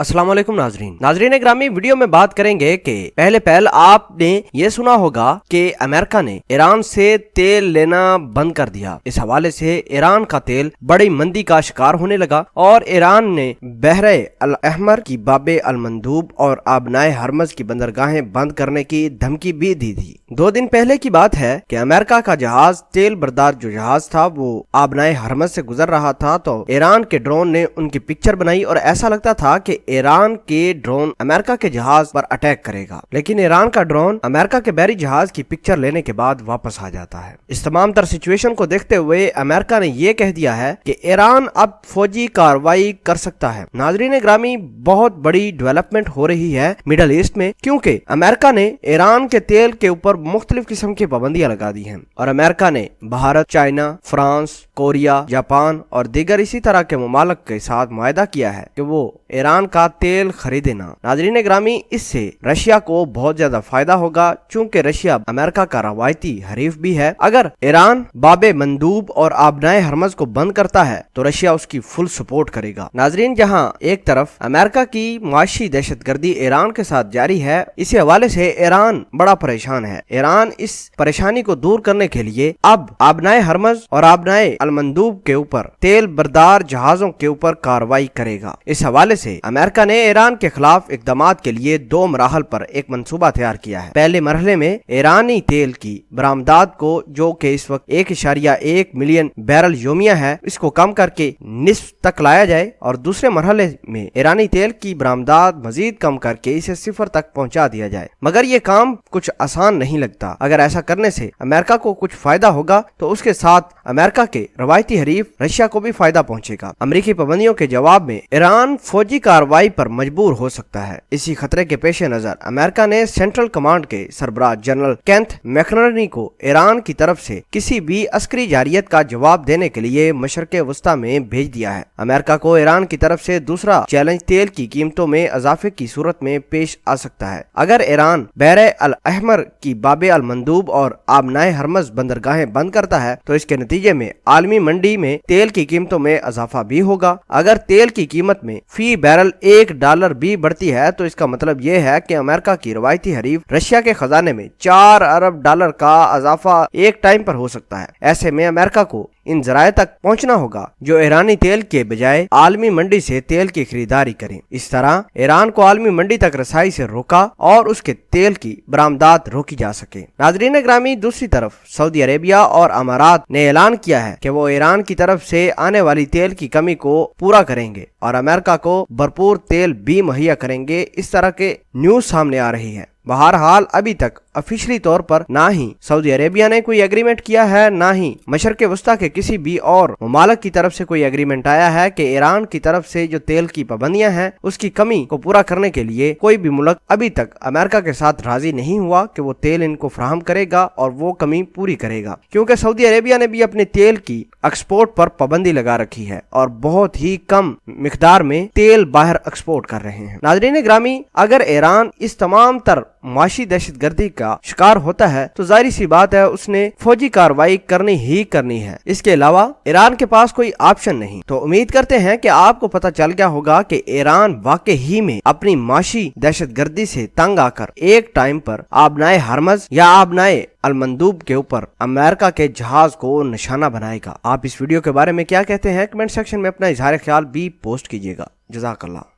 अस्सलाम वालेकुम नाजरीन ग्रामी, वीडियो में बात करेंगे कि पहले आपने ये सुना होगा कि अमेरिका ने ईरान से तेल लेना बंद कर दिया। इस हवाले से ईरान का तेल बड़ी मंदी का शिकार होने लगा और ईरान ने बहरे अल अहमर की बाबे अल मंदूब और आबनाए हरमज की बंदरगाहें बंद करने की धमकी भी दी थी। 2 दिन पहले की बात है कि अमेरिका का जहाज तेल बरदार जो जहाज था वो आबनाए हरमज से गुजर रहा था तो ईरान के ड्रोन ने उनकी पिक्चर बनाई और ऐसा लगता था कि ईरान के ड्रोन अमेरिका के जहाज पर अटैक करेगा, लेकिन ईरान का ड्रोन अमेरिका के बहरी जहाज की पिक्चर लेने के बाद वापस आ जाता है। इस तमाम तर सिचुएशन को देखते हुए अमेरिका ने ये कह दिया है कि ईरान अब फौजी कार्रवाई कर सकता है। नाजरीन ग्रामी, बहुत बड़ी डेवलपमेंट हो रही है मिडल ईस्ट में, क्योंकि अमेरिका ने ईरान के तेल के ऊपर मुख्तलिफ किस्म की पाबंदियां लगा दी हैं और अमेरिका ने Bharat, China, France, Korea, Japan और दीगर इसी तरह के ममालिक के साथ मुआहदा किया है कि वो ईरान का तेल खरीदे ना। नाजरीन ग्रामी, इससे रशिया को बहुत ज्यादा फायदा होगा, चूंकि रशिया अमेरिका का रवायती हरीफ भी है। अगर ईरान बाबे मंदूब और आबनाए हरमज को बंद करता है तो रशिया उसकी फुल सपोर्ट करेगा। नाजरीन, जहां एक तरफ अमेरिका की मुआशी दहशतगर्दी ईरान के साथ जारी है, इसी हवाले से ईरान बड़ा परेशान है। ईरान इस परेशानी को दूर करने के लिए अब आबनाए हरमज और आबनाए अल मंदूब के ऊपर तेल बरदार जहाजों के ऊपर कार्रवाई करेगा। इस हवाले से अमेरिका ने ईरान के खिलाफ इक़दामात के लिए 2 मराहल पर एक मंसूबा तैयार किया है। पहले मरहले में ईरानी तेल की बरामदात को, जो कि इस वक्त 1.1 मिलियन बैरल योमिया है, इसको कम करके निस्फ तक लाया जाए और दूसरे मरहले में ईरानी तेल की बरामदात मजीद कम करके इसे 0 तक पहुंचा दिया जाए। मगर ये काम कुछ आसान नहीं लगता। अगर ऐसा करने से अमेरिका को कुछ फायदा होगा तो उसके साथ अमेरिका के रवायती हरीफ रशिया को भी फायदा पहुंचेगा। अमेरिकी पाबंदियों के जवाब में ईरान फौजी कार्रवाई पर मजबूर हो सकता है। इसी खतरे के पेश नजर अमेरिका ने सेंट्रल कमांड के सरबराह जनरल केंथ मैकनर्नी को ईरान की तरफ से किसी भी अस्करी जारियत का जवाब देने के लिए मशरक़े वस्ता में भेज दिया है। अमेरिका को ईरान की तरफ से दूसरा चैलेंज तेल की कीमतों में इजाफे की सूरत में पेश आ सकता है। अगर ईरान बहरे अल अहमर की बाबे अल मंदूब और आबनाए हरमज बंदरगाहें बंद करता है तो इसके नतीजे में आलमी मंडी में तेल की कीमतों में इजाफा भी होगा। अगर तेल की कीमत में फी बैरल $1 भी बढ़ती है तो इसका मतलब यह है कि अमेरिका की रवायती हरीफ रशिया के खजाने में $4 अरब का इजाफा एक टाइम पर हो सकता है। ऐसे में अमेरिका को इन जराये तक पहुंचना होगा जो ईरानी तेल के बजाय आलमी मंडी से तेल की खरीदारी करें। इस तरह ईरान को आलमी मंडी तक रसाई से रोका और उसके तेल की बरामदात रोकी जा सके। नाजरीन ग्रामी, दूसरी तरफ सऊदी अरेबिया और अमारात ने ऐलान किया है कि वो ईरान की तरफ से आने वाली तेल की कमी को पूरा करेंगे और अमेरिका को भरपूर तेल भी मुहैया करेंगे। इस तरह के न्यूज सामने आ रही है। बहरहाल अभी तक ऑफिशियली तौर पर ना ही सऊदी अरेबिया ने कोई एग्रीमेंट किया है, ना ही मशरक़े वस्ता के किसी भी और ममालिक की तरफ से कोई एग्रीमेंट आया है कि ईरान की तरफ से जो तेल की पाबंदियां हैं उसकी कमी को पूरा करने के लिए कोई भी मुल्क अभी तक अमेरिका के साथ राजी नहीं हुआ कि वो तेल इनको फराहम करेगा और वो कमी पूरी करेगा, क्योंकि सऊदी अरेबिया ने भी अपने तेल की एक्सपोर्ट पर पाबंदी लगा रखी है और बहुत ही कम मिकदार में तेल बाहर एक्सपोर्ट कर रहे हैं। नाज़रीन ग्रामी, अगर ईरान इस तमाम तर मुआशी दहशतगर्दी का शिकार होता है तो जाहिर सी बात है उसने फौजी कार्रवाई करनी ही करनी है। इसके अलावा ईरान के पास कोई ऑप्शन नहीं। तो उम्मीद करते हैं कि आपको पता चल गया होगा कि ईरान वाकई ही में अपनी मुआशी दहशतगर्दी से तंग आकर एक टाइम पर आबनाए हरमज या आबनाए अल मंदूब के ऊपर अमेरिका के जहाज को निशाना बनाएगा। आप इस वीडियो के बारे में क्या कहते हैं? कमेंट सेक्शन में अपना इजहार ख्याल भी पोस्ट कीजिएगा। जज़ाकल्लाह।